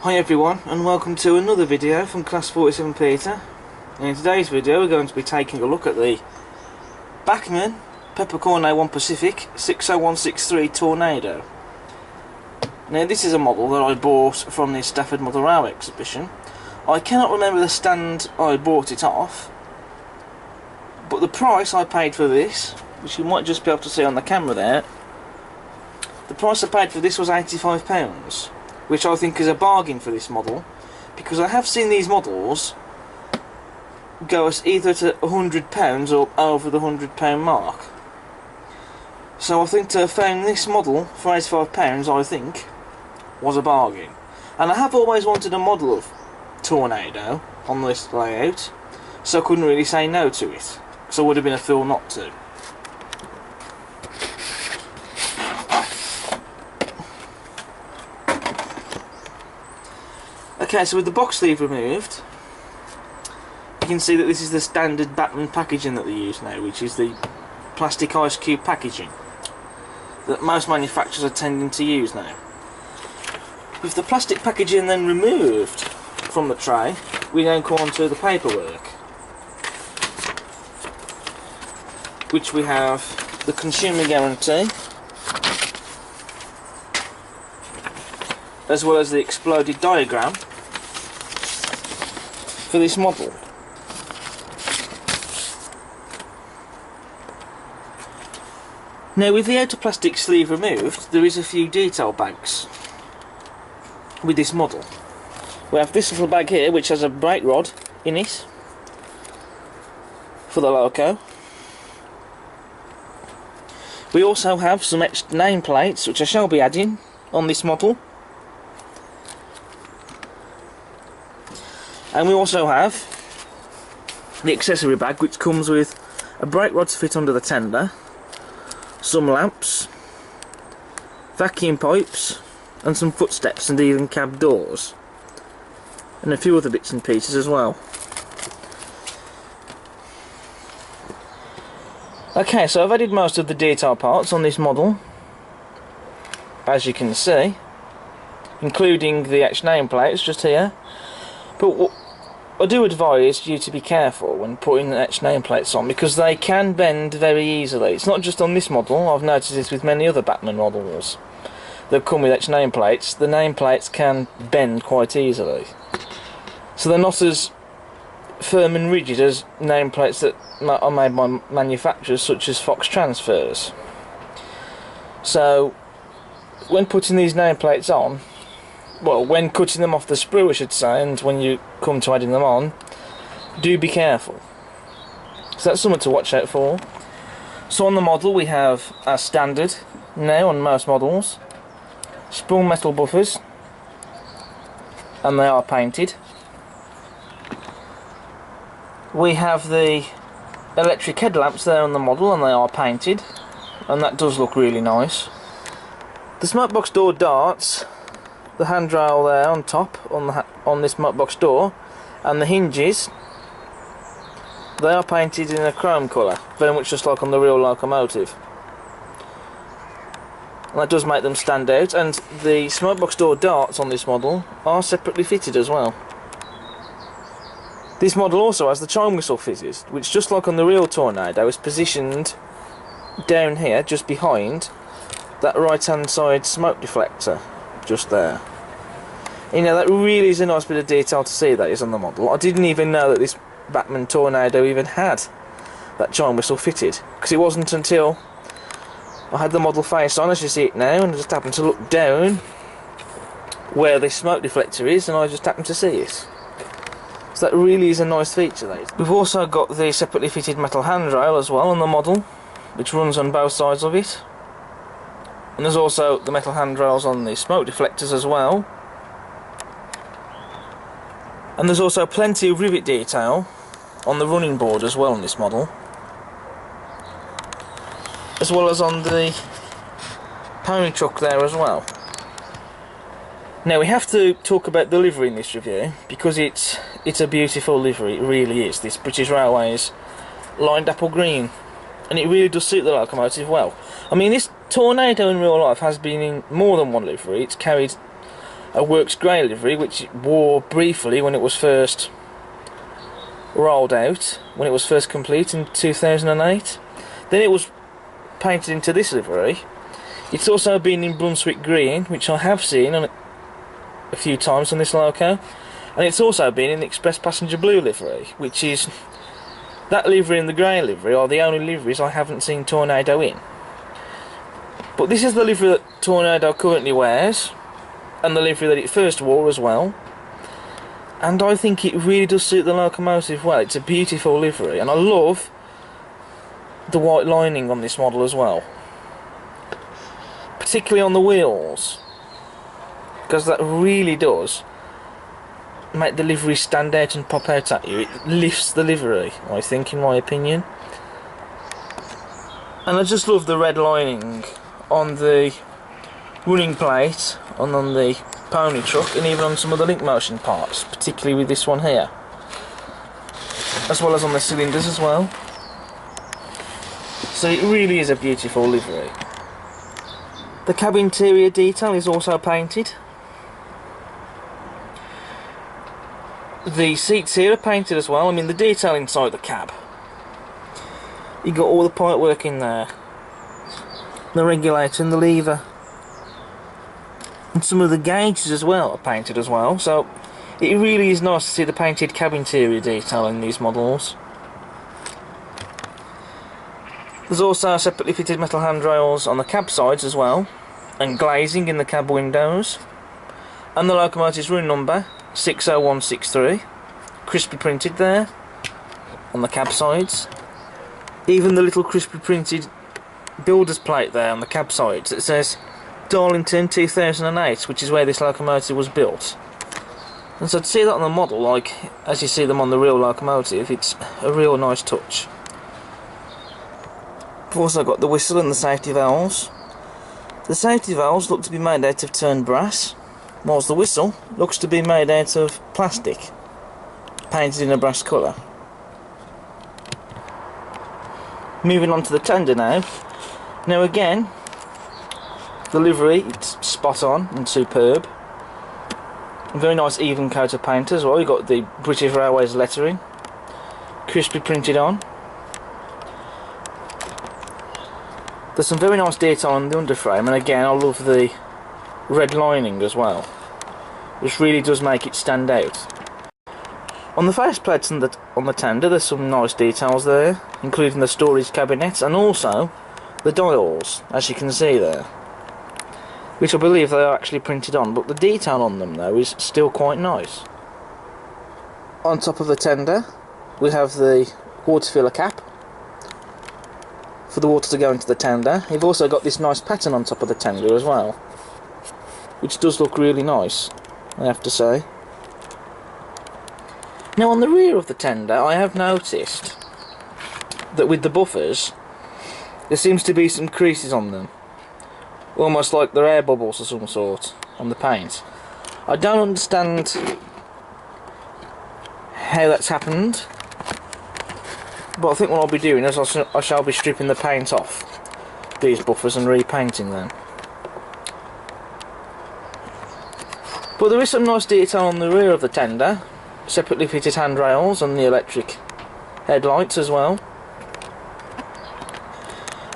Hi everyone, and welcome to another video from Class 47 Peter. And in today's video we're going to be taking a look at the Bachmann Peppercorn A1 Pacific 60163 Tornado. Now this is a model that I bought from the Stafford Model Railway exhibition. I cannot remember the stand I bought it off, but the price I paid for this, which you might just be able to see on the camera there, the price I paid for this was £85. Which I think is a bargain for this model, because I have seen these models go as either to £100 or over the £100 mark. So I think to have found this model for £85 I think was a bargain. And I have always wanted a model of Tornado on this layout, so I couldn't really say no to it, so it would have been a fool not to. Okay, so with the box sleeve removed, you can see that this is the standard Bachmann packaging that they use now, which is the plastic ice cube packaging that most manufacturers are tending to use now. With the plastic packaging then removed from the tray, we then come on to the paperwork, which we have the consumer guarantee, as well as the exploded diagram for this model. Now with the outer plastic sleeve removed, there is a few detail bags with this model. We have this little bag here which has a brake rod in it for the loco. We also have some extra nameplates which I shall be adding on this model. And we also have the accessory bag, which comes with a brake rod to fit under the tender, some lamps, vacuum pipes, and some footsteps and even cab doors, and a few other bits and pieces as well. Okay, so I've added most of the detail parts on this model, as you can see, including the H nameplates just here. But I do advise you to be careful when putting the H nameplates on, because they can bend very easily. It's not just on this model, I've noticed this with many other Bachmann models that come with H nameplates. The nameplates can bend quite easily. So they're not as firm and rigid as nameplates that are made by manufacturers such as Fox Transfers. So when putting these nameplates on, well, when cutting them off the sprue I should say, and when you come to adding them on, do be careful. So that's something to watch out for. So on the model we have, as standard now on most models, sprung metal buffers, and they are painted. We have the electric headlamps there on the model, and they are painted, and that does look really nice. The smokebox door darts, the handrail there on top on this smokebox door, and the hinges, they are painted in a chrome colour, very much just like on the real locomotive. And that does make them stand out, and the smokebox door darts on this model are separately fitted as well. This model also has the chime whistle fitted, which just like on the real Tornado is positioned down here, just behind that right hand side smoke deflector just there. You know, that really is a nice bit of detail to see, that is, on the model. I didn't even know that this Bachmann Tornado even had that chime whistle fitted, because it wasn't until I had the model face on, as you see it now, and I just happened to look down where this smoke deflector is, and I just happened to see it. So that really is a nice feature, that is. We've also got the separately fitted metal handrail as well on the model, which runs on both sides of it. And there's also the metal handrails on the smoke deflectors as well. And there's also plenty of rivet detail on the running board as well on this model, as well as on the pony truck there as well. Now we have to talk about the livery in this review, because it's a beautiful livery, it really is. This British Railways lined apple green, and it really does suit the locomotive well. I mean, this Tornado in real life has been in more than one livery. It's carried a Works grey livery, which it wore briefly when it was first rolled out, when it was first complete in 2008. Then it was painted into this livery. It's also been in Brunswick green, which I have seen on a few times on this loco, and it's also been in the Express Passenger blue livery, which is, that livery and the grey livery are the only liveries I haven't seen Tornado in. But this is the livery that Tornado currently wears, and the livery that it first wore as well, and I think it really does suit the locomotive well. It's a beautiful livery, and I love the white lining on this model as well, particularly on the wheels, because that really does make the livery stand out and pop out at you. It lifts the livery, I think, in my opinion. And I just love the red lining on the running plate and on the pony truck, and even on some of the link motion parts, particularly with this one here, as well as on the cylinders as well. So it really is a beautiful livery. The cab interior detail is also painted. The seats here are painted as well. I mean, the detail inside the cab, you got all the pipe work in there, the regulator and the lever, and some of the gauges as well are painted as well. So it really is nice to see the painted cab interior detail in these models. There's also separately fitted metal handrails on the cab sides as well, and glazing in the cab windows, and the locomotive's run number 60163 crisply printed there on the cab sides. Even the little crisply printed builder's plate there on the cab sides that says Darlington 2008, which is where this locomotive was built. And so to see that on the model, like as you see them on the real locomotive, it's a real nice touch. We've also got the whistle and the safety valves. The safety valves look to be made out of turned brass, whilst the whistle looks to be made out of plastic, painted in a brass colour. Moving on to the tender now. Now again, the livery, it's spot on and superb. Very nice even coat of paint as well. You've got the British Railways lettering, crisply printed on. There's some very nice detail on the underframe, and again I love the red lining as well, which really does make it stand out. On the faceplates and on the tender, there's some nice details there, including the storage cabinets and also the dials, as you can see there, which I believe they are actually printed on, but the detail on them though is still quite nice. On top of the tender we have the water filler cap for the water to go into the tender. You've also got this nice pattern on top of the tender as well, which does look really nice, I have to say. Now on the rear of the tender, I have noticed that with the buffers there seems to be some creases on them, almost like they're air bubbles of some sort on the paint. I don't understand how that's happened, but I think what I'll be doing is I shall be stripping the paint off these buffers and repainting them. But there is some nice detail on the rear of the tender, separately fitted handrails and the electric headlights as well.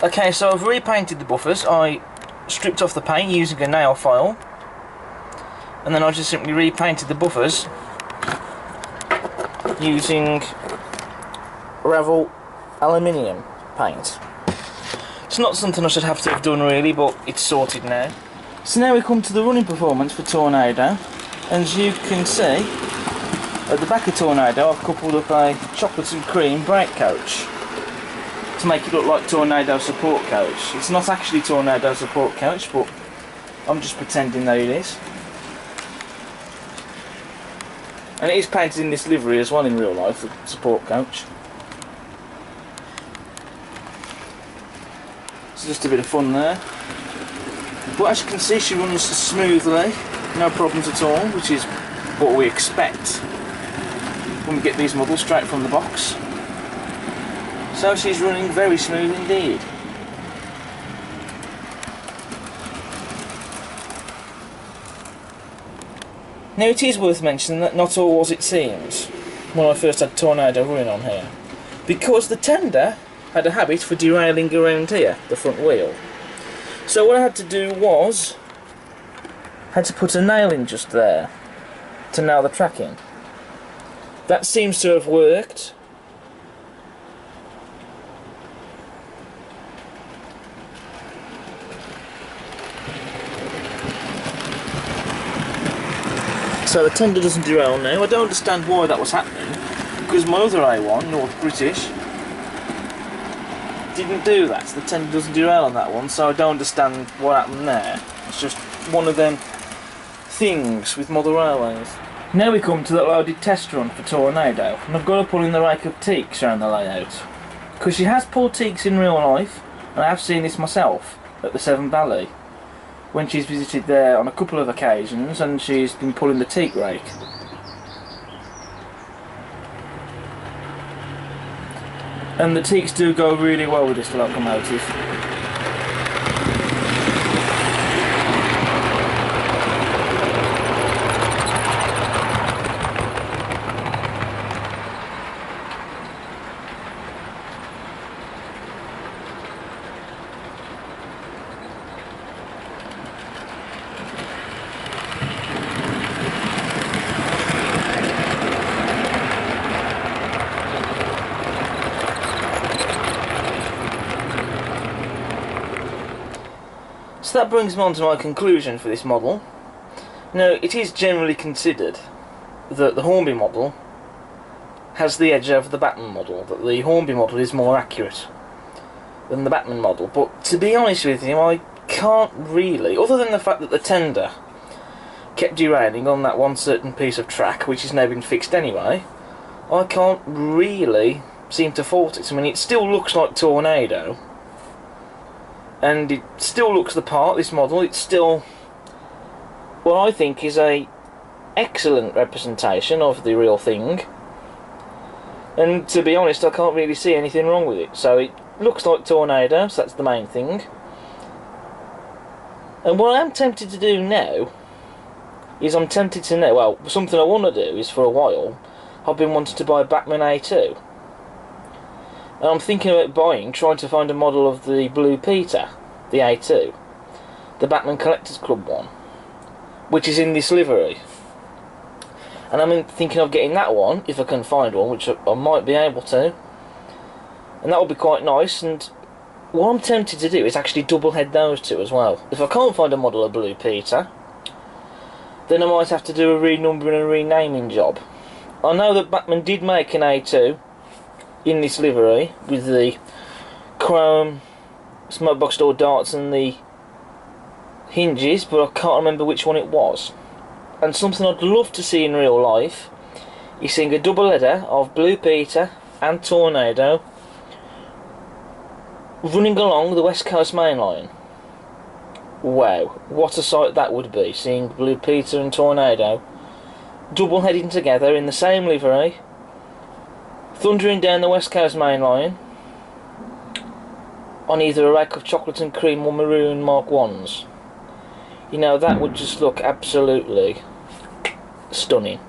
Okay, so I've repainted the buffers. I stripped off the paint using a nail file, and then I just simply repainted the buffers using Ravel aluminium paint. It's not something I should have to have done really, but it's sorted now. So now we come to the running performance for Tornado. As you can see, at the back of Tornado I've coupled up a chocolate and cream brake coach to make it look like Tornado support coach. It's not actually Tornado support coach, but I'm just pretending that it is. And it is painted in this livery as well in real life, the support coach. So just a bit of fun there. But as you can see, she runs smoothly, no problems at all, which is what we expect when we get these models straight from the box. So she's running very smooth indeed. Now it is worth mentioning that not all was it seems when I first had Tornado running on here, because the tender had a habit for derailing around here, the front wheel. So what I had to do was, had to put a nail in just there to nail the track in. That seems to have worked. So the tender doesn't derail now. I don't understand why that was happening, because my other A1, North British, didn't do that. The tender doesn't derail on that one, so I don't understand what happened there. It's just one of them things with model railways. Now we come to the loaded test run for Tornado, and I've got to pull in the rake of teaks around the layout, because she has pulled teaks in real life, and I have seen this myself at the Severn Valley when she's visited there on a couple of occasions, and she's been pulling the teak rake. And the teaks do go really well with this locomotive. So that brings me on to my conclusion for this model. Now, it is generally considered that the Hornby model has the edge over the Bachmann model, that the Hornby model is more accurate than the Bachmann model, but to be honest with you, I can't really, other than the fact that the tender kept derailing on that one certain piece of track, which has now been fixed anyway, I can't really seem to fault it. I mean, it still looks like Tornado, and it still looks the part, this model. It's still what I think is a excellent representation of the real thing, and to be honest I can't really see anything wrong with it. So it looks like Tornado, so that's the main thing. And what I am tempted to do now is well, something I want to do is, for a while I've been wanting to buy a Bachmann A2, and I'm thinking about trying to find a model of the Blue Peter, the A2, the Bachmann Collectors Club one, which is in this livery. And I'm thinking of getting that one, if I can find one, which I might be able to, and that would be quite nice. And what I'm tempted to do is actually double head those two as well. If I can't find a model of Blue Peter, then I might have to do a renumbering and renaming job. I know that Bachmann did make an A2 in this livery with the chrome smoke box door darts and the hinges, but I can't remember which one it was. And something I'd love to see in real life is seeing a double header of Blue Peter and Tornado running along the West Coast main line. Wow, what a sight that would be, seeing Blue Peter and Tornado double heading together in the same livery, thundering down the West Coast main line on either a rack of chocolate and cream or maroon Mark 1s. You know, that would just look absolutely stunning.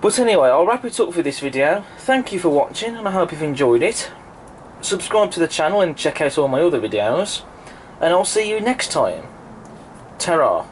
But anyway, I'll wrap it up for this video. Thank you for watching, and I hope you've enjoyed it. Subscribe to the channel and check out all my other videos. and I'll see you next time. Ta-ra.